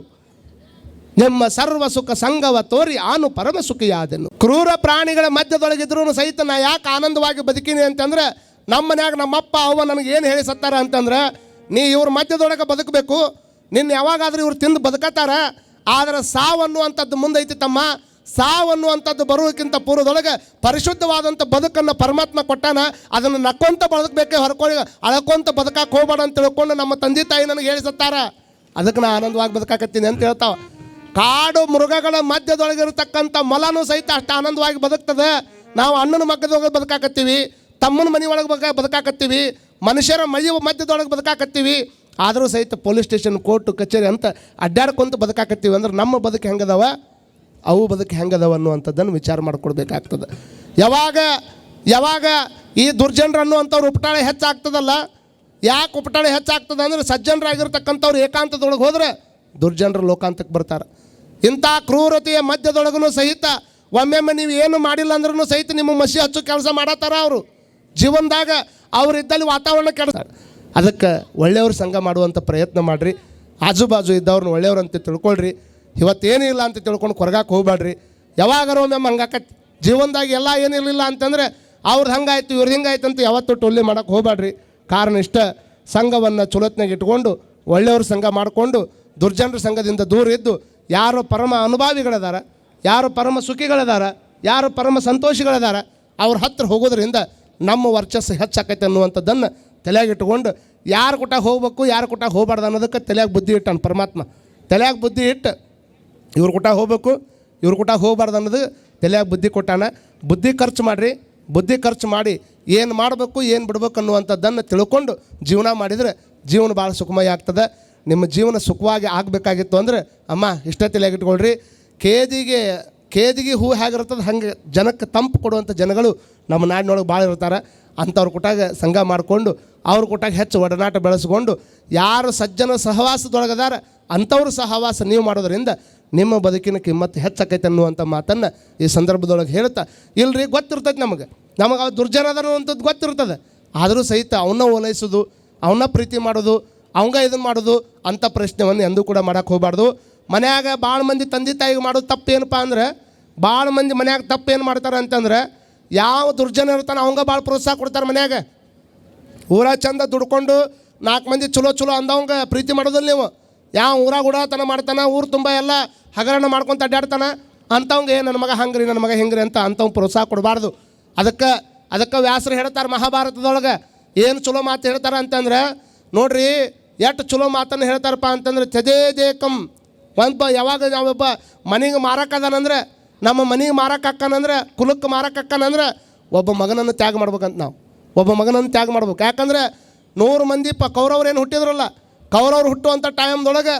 ನಿಮ್ಮ ಸರ್ವ ಸುಖ ಸಂಘವ ತೋರಿ ಆನು ಪರಮ ಸುಖಿಯಾದನು. ಕ್ರೂರ ಪ್ರಾಣಿಗಳ ಮಧ್ಯದೊಳಗಿದ್ರೂ ಸಹಿತ ನಾ ಯಾಕೆ ಆನಂದವಾಗಿ ಬದುಕಿನಿ ಅಂತಂದ್ರೆ ನಮ್ಮ ಮನ್ಯಾಗ ನಮ್ಮಪ್ಪ ಅವ್ವ ನನಗೆ ಏನು ಹೇಳಿ ಸತ್ತಾರ ಅಂತಂದ್ರೆ, ನೀ ಇವ್ರ ಮಧ್ಯದೊಳಗೆ ಬದುಕಬೇಕು, ನಿನ್ನ ಯಾವಾಗಾದ್ರೂ ಇವ್ರು ತಿಂದು ಬದುಕತ್ತಾರ. ಆದರೆ ಸಾವನ್ನುವಂಥದ್ದು ಮುಂದೈತಿ ತಮ್ಮ. ಸಾವನ್ನುವಂಥದ್ದು ಬರುವುದಕ್ಕಿಂತ ಪೂರ್ವದೊಳಗೆ ಪರಿಶುದ್ಧವಾದಂಥ ಬದುಕನ್ನು ಪರಮಾತ್ಮ ಕೊಟ್ಟಾನ. ಅದನ್ನು ನಕ್ಕೊಂತ ಬದುಕಬೇಕೆ ಹೊರಕೊಳ್ಳಿ, ಅಳ್ಕೊಂತ ಬದುಕಕ್ಕೆ ಹೋಗ್ಬೇಡ ಅಂತ ತಿಳ್ಕೊಂಡು ನಮ್ಮ ತಂದೆ ತಾಯಿ ನನಗೆ ಹೇಳಿಸತ್ತಾರ. ಅದಕ್ಕೆ ನಾ ಆನಂದವಾಗಿ ಬದುಕಾಕತ್ತೀನಿ ಅಂತ ಹೇಳ್ತಾವ. ಕಾಡು ಮೃಗಗಳ ಮಧ್ಯದೊಳಗಿರತಕ್ಕಂಥ ಮೊಲನೂ ಸಹಿತ ಅಷ್ಟು ಆನಂದವಾಗಿ ಬದುಕ್ತದೆ. ನಾವು ಅಣ್ಣನ ಮಧ್ಯದೊಳಗೆ ಬದುಕಾಕತ್ತೀವಿ, ತಮ್ಮನ ಮನೆ ಒಳಗೆ ಬದುಕಾಕತ್ತೀವಿ, ಮನುಷ್ಯರ ಮಧ್ಯದೊಳಗೆ ಬದುಕಾಕತ್ತೀವಿ. ಆದರೂ ಸಹಿತ ಪೊಲೀಸ್ ಸ್ಟೇಷನ್, ಕೋರ್ಟು, ಕಚೇರಿ ಅಂತ ಅಡ್ಡಾಡ್ಕೊಂತ ಬದುಕಾಕತ್ತೀವಿ. ಅಂದ್ರೆ ನಮ್ಮ ಬದುಕು ಹೆಂಗದವ, ಅವು ಬದುಕು ಹೆಂಗದವ ಅನ್ನುವಂಥದ್ದನ್ನು ವಿಚಾರ ಮಾಡ್ಕೊಡ್ಬೇಕಾಗ್ತದೆ. ಯಾವಾಗ ಈ ದುರ್ಜನರು ಅನ್ನುವಂಥವ್ರು ಉಪಟಾಳೆ ಹೆಚ್ಚಾಗ್ತದಲ್ಲ, ಯಾಕೆ ಉಪಟಾಳೆ ಹೆಚ್ಚಾಗ್ತದೆ ಅಂದರೆ ಸಜ್ಜನರಾಗಿರ್ತಕ್ಕಂಥವ್ರು ಏಕಾಂತದೊಳಗೆ ಹೋದರೆ ದುರ್ಜನರು ಲೋಕಾಂತಕ್ಕೆ ಬರ್ತಾರೆ. ಇಂಥ ಕ್ರೂರತೆಯ ಮಧ್ಯದೊಳಗೂ ಸಹಿತ ಒಮ್ಮೆಮ್ಮೆ ನೀವು ಏನು ಮಾಡಿಲ್ಲ ಅಂದ್ರೂ ಸಹಿತ ನಿಮ್ಮ ಮಸಿ ಹಚ್ಚು ಕೆಲಸ ಮಾಡತ್ತಾರ ಅವರು ಜೀವನದಾಗ. ಅವರಿದ್ದಲ್ಲಿ ವಾತಾವರಣ ಕೆಡ್ತಾರೆ. ಅದಕ್ಕೆ ಒಳ್ಳೆಯವ್ರ ಸಂಘ ಮಾಡುವಂಥ ಪ್ರಯತ್ನ ಮಾಡಿರಿ. ಆಜು ಬಾಜು ಇದ್ದವ್ರನ್ನ ಒಳ್ಳೆಯವ್ರಂತ ತಿಳ್ಕೊಳ್ರಿ. ಇವತ್ತೇನೂ ಇಲ್ಲ ಅಂತ ತಿಳ್ಕೊಂಡು ಕೊರಗಾಕೆ ಹೋಗ್ಬೇಡ್ರಿ. ಯಾವಾಗಾರ ಒಮ್ಮೆ ಹಂಗಾಕತಿ ಜೀವನದಾಗ ಎಲ್ಲ ಏನಿರಲಿಲ್ಲ ಅಂತಂದರೆ ಅವ್ರದ್ದು ಹಂಗಾಯ್ತು ಇವ್ರದ್ದು ಹಿಂಗಾಯ್ತು ಅಂತ ಯಾವತ್ತೂ ಟೊಲ್ಲಿ ಮಾಡೋಕ್ಕೆ ಹೋಗ್ಬೇಡ್ರಿ. ಕಾರಣ ಇಷ್ಟ, ಸಂಘವನ್ನು ಚುಲತ್ನಾಗ ಇಟ್ಕೊಂಡು ಒಳ್ಳೆಯವ್ರ ಸಂಘ ಮಾಡಿಕೊಂಡು ದುರ್ಜನರ ಸಂಘದಿಂದ ದೂರ ಇದ್ದು ಯಾರು ಪರಮ ಅನುಭಾವಿಗಳಿದಾರ, ಯಾರು ಪರಮ ಸುಖಿಗಳಿದಾರ, ಯಾರು ಪರಮ ಸಂತೋಷಿಗಳಿದಾರ ಅವ್ರ ಹತ್ರ ಹೋಗೋದ್ರಿಂದ ನಮ್ಮ ವರ್ಚಸ್ಸು ಹೆಚ್ಚಾಕೈತೆ ಅನ್ನುವಂಥದ್ದನ್ನು ತಲೆಯಾಗಿಟ್ಕೊಂಡು ಯಾರು ಕೂಟ ಹೋಗ್ಬೇಕು ಯಾರು ಕೂಟ ಹೋಗ್ಬಾರ್ದು ಅನ್ನೋದಕ್ಕೆ ತಲೆಯಾಗ ಬುದ್ಧಿ ಇಟ್ಟಾನ ಪರಮಾತ್ಮ. ತಲೆಯಾಗ ಬುದ್ಧಿ ಇಟ್ಟು ಇವ್ರ ಕೂಟ ಹೋಗ್ಬೇಕು ಇವ್ರ ಕೂಟ ಹೋಗ್ಬಾರ್ದು ಅನ್ನೋದು ತಲೆಯಾಗ ಬುದ್ಧಿ ಕೊಟ್ಟಾನ. ಬುದ್ಧಿ ಖರ್ಚು ಮಾಡಿರಿ. ಬುದ್ಧಿ ಖರ್ಚು ಮಾಡಿ ಏನು ಮಾಡಬೇಕು ಏನು ಬಿಡ್ಬೇಕು ಅನ್ನುವಂಥದ್ದನ್ನು ತಿಳ್ಕೊಂಡು ಜೀವನ ಮಾಡಿದರೆ ಜೀವನ ಭಾಳ ಸುಖಮಯ ಆಗ್ತದೆ. ನಿಮ್ಮ ಜೀವನ ಸುಖವಾಗಿ ಆಗಬೇಕಾಗಿತ್ತು ಅಂದರೆ ಅಮ್ಮ ಇಷ್ಟೇ ತಲೆಯಾಗಿಟ್ಕೊಳ್ರಿ. ಕೇದಿಗೆ ಹೂ ಹೇಗಿರ್ತದೆ ಹಂಗೆ ಜನಕ್ಕೆ ತಂಪು ಕೊಡುವಂಥ ಜನಗಳು ನಮ್ಮ ನಾಡಿನೊಳಗೆ ಭಾಳ ಇರ್ತಾರೆ. ಅಂಥವ್ರ ಕೂಟಾಗ ಸಂಘ ಮಾಡಿಕೊಂಡು ಅವ್ರ ಕೂಟಾಗ ಹೆಚ್ಚು ಒಡನಾಟ ಬೆಳೆಸ್ಕೊಂಡು ಯಾರು ಸಜ್ಜನ ಸಹವಾಸದೊಳಗದಾರ ಅಂಥವ್ರ ಸಹವಾಸ ನೀವು ಮಾಡೋದ್ರಿಂದ ನಿಮ್ಮ ಬದುಕಿನ ಕಿಮ್ಮತ್ತು ಹೆಚ್ಚಾಕೈತೆ ಅನ್ನುವಂಥ ಮಾತನ್ನು ಈ ಸಂದರ್ಭದೊಳಗೆ ಹೇಳ್ತಾ, ಇಲ್ರಿ ಗೊತ್ತಿರ್ತೈತೆ ನಮಗೆ ಅವ ದುರ್ಜನ ಅದನ್ನು ಅಂಥದ್ದು ಗೊತ್ತಿರ್ತದೆ. ಆದರೂ ಸಹಿತ ಅವನ್ನ ಓಲೈಸೋದು, ಅವನ್ನ ಪ್ರೀತಿ ಮಾಡೋದು, ಅವಂಗ ಇದನ್ನು ಮಾಡೋದು ಅಂಥ ಪ್ರಶ್ನೆಯನ್ನು ಎಂದೂ ಕೂಡ ಮಾಡೋಕ್ಕೆ ಹೋಗಬಾರ್ದು. ಮನ್ಯಾಗ ಭಾಳ ಮಂದಿ ತಂದೆ ತಾಯಿಗೆ ಮಾಡೋದು ತಪ್ಪು ಏನಪ್ಪ ಅಂದ್ರೆ, ಭಾಳ ಮಂದಿ ಮನ್ಯಾಗ ತಪ್ಪು ಏನು ಮಾಡ್ತಾರೆ ಅಂತಂದ್ರೆ, ಯಾವ ದುರ್ಜನ ಇರ್ತಾನೆ ಅವಂಗ ಭಾಳ ಪ್ರೋತ್ಸಾಹ ಕೊಡ್ತಾರೆ ಮನ್ಯಾಗ. ಊರ ಚಂದ ದುಡ್ಕೊಂಡು 4 ಮಂದಿ ಚಲೋ ಚಲೋ ಅಂದವಂಗೆ ಪ್ರೀತಿ ಮಾಡೋದಿಲ್ಲ ನೀವು. ಯಾವ ಊರಾಗ ಉಡಾತನ ಮಾಡ್ತಾನೆ, ಊರು ತುಂಬ ಎಲ್ಲ ಹಗರಣ ಮಾಡ್ಕೊತ ಅಡ್ಡಾಡ್ತಾನೆ ಅಂಥವಂಗೆ ನನ್ನ ಮಗ ಹಂಗ್ರಿ ನನ್ನ ಮಗ ಹೆಂಗ್ರಿ ಅಂತ ಅಂಥವ್ನು ಪ್ರೋತ್ಸಾಹ ಕೊಡಬಾರ್ದು. ಅದಕ್ಕೆ ವ್ಯಾಸರು ಹೇಳ್ತಾರೆ ಮಹಾಭಾರತದೊಳಗೆ ಏನು ಚಲೋ ಮಾತು ಹೇಳ್ತಾರೆ ಅಂತಂದ್ರೆ, ನೋಡ್ರಿ ಎಷ್ಟು ಚಲೋ ಮಾತನ್ನು ಹೇಳ್ತಾರಪ್ಪ ಅಂತಂದ್ರೆ, ತ್ಯಜೇದೇಕಂ ಯಾವಾಗ ನಾವೊಬ್ಬ ಮನೆಗೆ ಮಾರಕ್ಕದಾನಂದ್ರೆ, ನಮ್ಮ ಮನೆಗೆ ಮಾರಕ್ಕಕ್ಕನಂದ್ರೆ, ಕುಲಕ್ಕೆ ಮಾರಕ್ಕಕ್ಕನಂದ್ರೆ ಒಬ್ಬ ಮಗನನ್ನು ತ್ಯಾಗ ಮಾಡ್ಬೇಕಂತ ನಾವು. ಒಬ್ಬ ಮಗನನ್ನು ತ್ಯಾಗ ಮಾಡ್ಬೇಕು. ಯಾಕಂದರೆ 100 ಮಂದಿ ಕೌರವ್ರು ಏನು ಹುಟ್ಟಿದ್ರಲ್ಲ, ಕೌರವ್ರು ಹುಟ್ಟುವಂಥ ಟೈಮ್ದೊಳಗೆ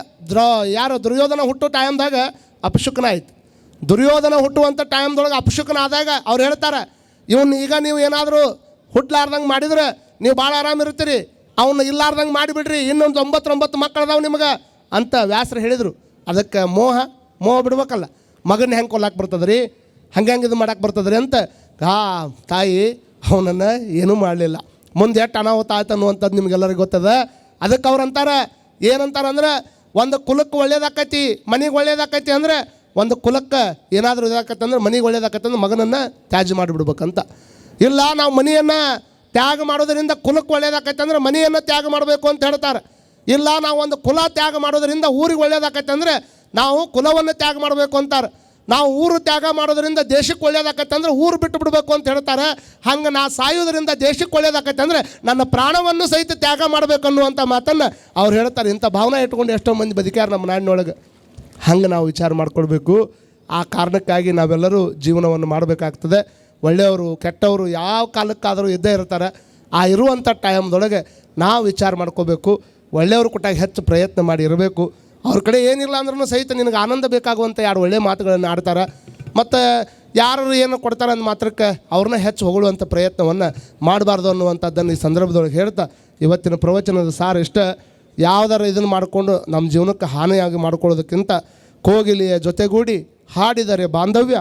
ದುರ್ಯೋಧನ ಹುಟ್ಟೋ ಟೈಮ್ದಾಗ ಅಪಶುಕನ ಆಯ್ತು. ದುರ್ಯೋಧನ ಹುಟ್ಟುವಂಥ ಟೈಮ್ದೊಳಗೆ ಅಪಶುಕನ ಆದಾಗ ಅವ್ರು ಹೇಳ್ತಾರೆ, ಈಗ ನೀವು ಏನಾದರೂ ಹುಟ್ಟಲಾರ್ದಂಗೆ ಮಾಡಿದ್ರೆ ನೀವು ಭಾಳ ಆರಾಮಿರ್ತೀರಿ, ಅವನ್ನ ಇಲ್ಲಾರ್ದಂಗೆ ಮಾಡಿಬಿಡ್ರಿ, ಇನ್ನೊಂದು 9 ಮಕ್ಕಳದಾವೆ ನಿಮಗೆ ಅಂತ ವ್ಯಾಸರು ಹೇಳಿದರು. ಅದಕ್ಕೆ ಮೋಹ ಬಿಡ್ಬೇಕಲ್ಲ, ಮಗನ ಹೆಂಗೆ ಕೊಲ್ಲಕ್ಕೆ ಬರ್ತದೆ ರೀ, ಹಂಗೆ ಇದು ಮಾಡಕ್ಕೆ ಬರ್ತದೆ ರೀ ಅಂತ ತಾಯಿ ಅವನನ್ನು ಏನೂ ಮಾಡಲಿಲ್ಲ. ಮುಂದೆ ಎಷ್ಟು ಅನಾಹುತ ಆಯ್ತು ಅನ್ನುವಂಥದ್ದು ನಿಮ್ಗೆಲ್ಲರಿಗೂ ಗೊತ್ತದ. ಅದಕ್ಕೆ ಅವ್ರು ಅಂತಾರೆ, ಏನಂತಾರೆ ಅಂದ್ರೆ, ಒಂದು ಕುಲಕ್ಕೆ ಒಳ್ಳೇದಾಕೈತಿ, ಮನೆಗೆ ಒಳ್ಳೇದಾಕೈತಿ ಅಂದರೆ, ಒಂದು ಕುಲಕ್ಕೆ ಏನಾದರೂ ಇದಾಕೈತೆ ಅಂದ್ರೆ, ಮನೆಗೆ ಒಳ್ಳೇದಾಕೈತೆ ಅಂದ್ರೆ ಮಗನನ್ನು ತ್ಯಾಜ್ಯ ಮಾಡಿಬಿಡ್ಬೇಕಂತ. ಇಲ್ಲ ನಾವು ಮನೆಯನ್ನು ತ್ಯಾಗ ಮಾಡೋದರಿಂದ ಕುಲಕ್ಕೆ ಒಳ್ಳೇದಾಕೈತೆ ಅಂದ್ರೆ ಮನೆಯನ್ನು ತ್ಯಾಗ ಮಾಡಬೇಕು ಅಂತ ಹೇಳ್ತಾರೆ. ಇಲ್ಲ ನಾವು ಒಂದು ಕುಲ ತ್ಯಾಗ ಮಾಡೋದರಿಂದ ಊರಿಗೆ ಒಳ್ಳೇದಾಕೈತೆ ಅಂದರೆ ನಾವು ಕುಲವನ್ನು ತ್ಯಾಗ ಮಾಡಬೇಕು ಅಂತಾರೆ. ನಾವು ಊರು ತ್ಯಾಗ ಮಾಡೋದರಿಂದ ದೇಶಕ್ಕೆ ಒಳ್ಳೇದಾಕೈತೆ ಅಂದರೆ ಊರು ಬಿಟ್ಟು ಬಿಡಬೇಕು ಅಂತ ಹೇಳ್ತಾರೆ. ಹಂಗೆ ನಾ ಸಾಯೋದರಿಂದ ದೇಶಕ್ಕೆ ಒಳ್ಳೇದಾಕೈತೆ ಅಂದರೆ ನನ್ನ ಪ್ರಾಣವನ್ನು ಸಹಿತ ತ್ಯಾಗ ಮಾಡಬೇಕು ಅನ್ನುವಂಥ ಮಾತನ್ನು ಅವ್ರು ಹೇಳ್ತಾರೆ. ಇಂಥ ಭಾವನೆ ಇಟ್ಕೊಂಡು ಎಷ್ಟೋ ಮಂದಿ ಬದುಕ್ಯಾರ ನಮ್ಮ ನಾಡಿನೊಳಗೆ. ಹಂಗೆ ನಾವು ವಿಚಾರ ಮಾಡ್ಕೊಳ್ಬೇಕು. ಆ ಕಾರಣಕ್ಕಾಗಿ ನಾವೆಲ್ಲರೂ ಜೀವನವನ್ನು ಮಾಡಬೇಕಾಗ್ತದೆ. ಒಳ್ಳೆಯವರು ಕೆಟ್ಟವರು ಯಾವ ಕಾಲಕ್ಕಾದರೂ ಇದ್ದೇ ಇರ್ತಾರೆ. ಆ ಇರುವಂಥ ಟೈಮ್ದೊಳಗೆ ನಾವು ವಿಚಾರ ಮಾಡ್ಕೋಬೇಕು. ಒಳ್ಳೆಯವರು ಕೊಟ್ಟಾಗ ಹೆಚ್ಚು ಪ್ರಯತ್ನ ಮಾಡಿ ಇರಬೇಕು. ಅವ್ರ ಕಡೆ ಏನಿಲ್ಲ ಅಂದ್ರೂ ಸಹಿತ ನಿನಗೆ ಆನಂದ ಬೇಕಾಗುವಂಥ 2 ಒಳ್ಳೆಯ ಮಾತುಗಳನ್ನು ಆಡ್ತಾರೆ. ಮತ್ತು ಯಾರು ಏನು ಕೊಡ್ತಾರೆ ಅಂದ ಮಾತ್ರಕ್ಕೆ ಅವ್ರನ್ನ ಹೆಚ್ಚು ಹೊಗಳುವಂಥ ಪ್ರಯತ್ನವನ್ನು ಮಾಡಬಾರ್ದು ಅನ್ನುವಂಥದ್ದನ್ನು ಈ ಸಂದರ್ಭದೊಳಗೆ ಹೇಳ್ತಾ, ಇವತ್ತಿನ ಪ್ರವಚನದ ಸಾರ ಇಷ್ಟ. ಯಾವುದಾರು ಇದನ್ನು ಮಾಡಿಕೊಂಡು ನಮ್ಮ ಜೀವನಕ್ಕೆ ಹಾನಿಯಾಗಿ ಮಾಡ್ಕೊಳ್ಳೋದಕ್ಕಿಂತ ಕೋಗಿಲೆಯ ಜೊತೆಗೂಡಿ ಹಾಡಿದರೆ ಬಾಂಧವ್ಯ,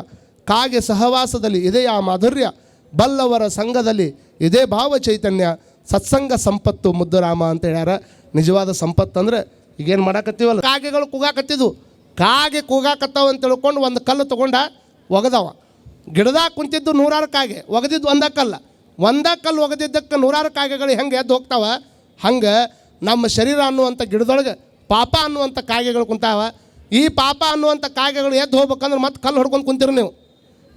ಕಾಗೆ ಸಹವಾಸದಲ್ಲಿ ಇದೆಯಾ ಮಾಧುರ್ಯ, ಬಲ್ಲವರ ಸಂಘದಲ್ಲಿ ಇದೇ ಭಾವ ಚೈತನ್ಯ, ಸತ್ಸಂಗ ಸಂಪತ್ತು ಮುದ್ದುರಾಮ ಅಂತ ಹೇಳ್ಯಾರ. ನಿಜವಾದ ಸಂಪತ್ತು ಅಂದರೆ ಈಗೇನು ಮಾಡಾಕತ್ತೀವಲ್ಲ, ಕಾಗೆಗಳು ಕೂಗಾಕತ್ತಿದ್ವು. ಕಾಗೆ ಕೂಗಾಕತ್ತಾವ ಅಂತ ತಿಳ್ಕೊಂಡು ಒಂದು ಕಲ್ಲು ತೊಗೊಂಡ ಒಗದವ. ಗಿಡದಾಗ ಕುಂತಿದ್ದು 100 ಕಾಗೆ, ಒಗದಿದ್ದು ಒಂದೇ ಕಲ್ಲು ಒಗದಿದ್ದಕ್ಕೆ 100 ಕಾಗೆಗಳು ಹೆಂಗೆ ಎದ್ದು ಹೋಗ್ತಾವ, ಹಂಗೆ ನಮ್ಮ ಶರೀರ ಅನ್ನುವಂಥ ಗಿಡದೊಳಗೆ ಪಾಪ ಅನ್ನುವಂಥ ಕಾಗೆಗಳು ಕುಂತಾವ. ಈ ಪಾಪ ಅನ್ನುವಂಥ ಕಾಗೆಗಳು ಎದ್ದು ಹೋಗ್ಬೇಕಂದ್ರೆ ಮತ್ತೆ ಕಲ್ಲು ಹೊಡ್ಕೊಂಡು ಕುಂತಿರು ನೀವು.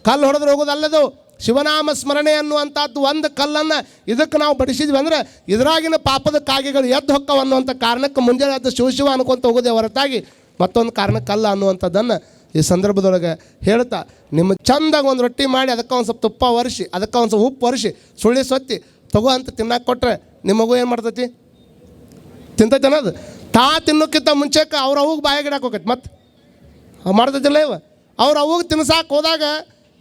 ಕಲ್ಲು ಹೊಡೆದ್ರೆ ಹೋಗೋದಲ್ಲದು, ಶಿವನಾಮ ಸ್ಮರಣೆ ಅನ್ನುವಂಥದ್ದು ಒಂದು ಕಲ್ಲನ್ನು ಇದಕ್ಕೆ ನಾವು ಬಡಿಸಿದ್ವಿ ಅಂದರೆ ಇದರಾಗಿನ ಪಾಪದ ಕಾಗೆಗಳು ಎದ್ದು ಹೊಕ್ಕವ ಅನ್ನುವಂಥ ಕಾರಣಕ್ಕೆ ಮುಂಜಾನೆ ಎದ್ದು ಶಿವ ಅನ್ಕೊತ ಹೋಗೋದೇ ಹೊರತಾಗಿ ಮತ್ತೊಂದು ಕಾರಣಕ್ಕಲ್ಲ ಅನ್ನುವಂಥದ್ದನ್ನು ಈ ಸಂದರ್ಭದೊಳಗೆ ಹೇಳ್ತಾ, ನಿಮ್ಮ ಚಂದಾಗ ಒಂದು ರೊಟ್ಟಿ ಮಾಡಿ ಅದಕ್ಕೆ ಒಂದು ಸ್ವಲ್ಪ ತುಪ್ಪ ಒರೆಸಿ, ಅದಕ್ಕೆ ಒಂದು ಸ್ವಲ್ಪ ಉಪ್ಪು ಒರೆಸಿ, ಸುಳ್ಳಿ ಸೊತ್ತಿ ತಗೋ ಅಂತ ತಿನ್ನಕ್ಕೆ ಕೊಟ್ಟರೆ ನಿಮ್ಮ ಮಗು ಏನು ಮಾಡ್ತೈತಿ? ತಿಂತೈತೆ ಅನ್ನೋದು. ತಿನ್ನೋಕ್ಕಿಂತ ಮುಂಚೆಕ್ಕೆ ಅವ್ರ ಅವಾಗ ಬಾಯಾಗಿಡಕ್ಕೆ ಹೋಗೈತೆ. ಮತ್ತೆ ಮಾಡ್ತೈತಿಲ್ಲ ಇವ ಅವ್ರ ಅವಾಗ ತಿನ್ಸಾಕೆ ಹೋದಾಗ,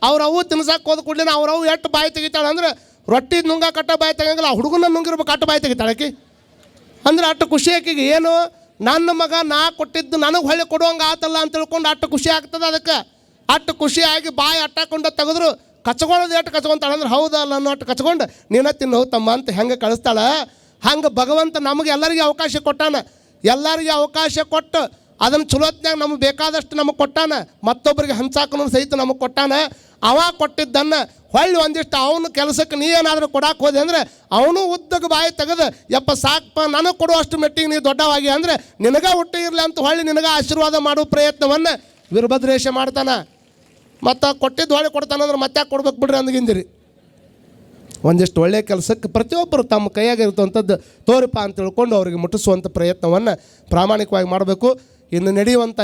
ಅವ್ರ ಅವು ತಿನ್ಸಾಕೆ ಹೋದ ಕೂಡಲೇ ಅವ್ರ ಅವು ಎಷ್ಟು ಬಾಯಿ ತೆಗಿತಾಳೆ ಅಂದ್ರೆ, ರೊಟ್ಟಿ ನುಂಗ ಕಟ್ಟ ಬಾಯಿ ತೆಗಿಯಂಗಿಲ್ಲ, ಆ ಹುಡುಗನ ನುಂಗಿರ್ಬೇಕು ಅಟ್ಟು ಬಾಯಿ ತೆಗಿತಾಳೆ ಆಕಿ. ಅಂದ್ರೆ ಅಷ್ಟು ಖುಷಿ ಆಕಿಗೆ. ಏನು ನನ್ನ ಮಗ ನಾ ಕೊಟ್ಟಿದ್ದು ನನಗೆ ಹೊಳ್ಳಿ ಕೊಡುವಂಗೆ ಆತಲ್ಲ ಅಂತ ತಿಳ್ಕೊಂಡು ಅಷ್ಟು ಖುಷಿ ಆಗ್ತದೆ. ಅದಕ್ಕೆ ಅಷ್ಟು ಖುಷಿಯಾಗಿ ಬಾಯಿ ಅಟ್ಟಾಕೊಂಡು ತೆಗೆದ್ರು ಕಚ್ಕೊಳ್ಳೋದು ಎಷ್ಟು ಕಚ್ಕೊಂತಾಳೆ ಅಂದ್ರೆ, ಹೌದಲ್ಲ ಅನ್ನೋ ಅಷ್ಟು ಕಚ್ಕೊಂಡು ನೀನ ತಿನ್ನು ತಮ್ಮ ಅಂತ ಹೆಂಗೆ ಕಳಿಸ್ತಾಳೆ. ಹಂಗೆ ಭಗವಂತ ನಮಗೆ ಎಲ್ಲರಿಗೆ ಅವಕಾಶ ಕೊಟ್ಟಾನ. ಎಲ್ಲರಿಗೆ ಅವಕಾಶ ಕೊಟ್ಟು ಅದನ್ನು ಚಲೋತ್ನಾಗ ನಮಗೆ ಬೇಕಾದಷ್ಟು ನಮಗೆ ಕೊಟ್ಟಾನ. ಮತ್ತೊಬ್ಬರಿಗೆ ಹಂಚಾಕನು ಸಹಿತ ನಮಗೆ ಕೊಟ್ಟಾನ. ಅವ ಕೊಟ್ಟಿದ್ದನ್ನು ಹೊಳ್ಳಿ ಒಂದಿಷ್ಟು ಅವನ ಕೆಲಸಕ್ಕೆ ನೀ ಏನಾದರೂ ಕೊಡಕ್ಕೆ ಹೋದೆ ಅಂದರೆ ಅವನು ಉದ್ದಕ್ಕೆ ಬಾಯಿ ತೆಗೆದು ಯಪ್ಪ ಸಾಕಪ್ಪ ನನಗೆ ಕೊಡುವಷ್ಟು ಮೆಟ್ಟಿಗೆ ನೀ ದೊಡ್ಡವಾಗಿ ಅಂದರೆ ನಿನಗೆ ಹುಟ್ಟು ಇರಲಿ ಅಂತ ಹೊಳ್ಳಿ ನಿನಗೆ ಆಶೀರ್ವಾದ ಮಾಡೋ ಪ್ರಯತ್ನವನ್ನು ವೀರಭದ್ರೇಶ ಮಾಡ್ತಾನೆ. ಮತ್ತು ಕೊಟ್ಟಿದ್ದು ಹೊಳ್ಳಿ ಕೊಡ್ತಾನಂದ್ರೆ ಮತ್ತೆ ಕೊಡ್ಬೇಕು ಬಿಡ್ರಿ ಅಂದ್ಗಿಂದಿರಿ. ಒಂದಿಷ್ಟು ಒಳ್ಳೆಯ ಕೆಲಸಕ್ಕೆ ಪ್ರತಿಯೊಬ್ಬರು ತಮ್ಮ ಕೈಯಾಗಿರುವಂಥದ್ದು ತೋರಿಪ ಅಂತ ತಿಳ್ಕೊಂಡು ಅವರಿಗೆ ಮುಟ್ಟಿಸುವಂಥ ಪ್ರಯತ್ನವನ್ನು ಪ್ರಾಮಾಣಿಕವಾಗಿ ಮಾಡಬೇಕು. ಇನ್ನು ನಡೆಯುವಂಥ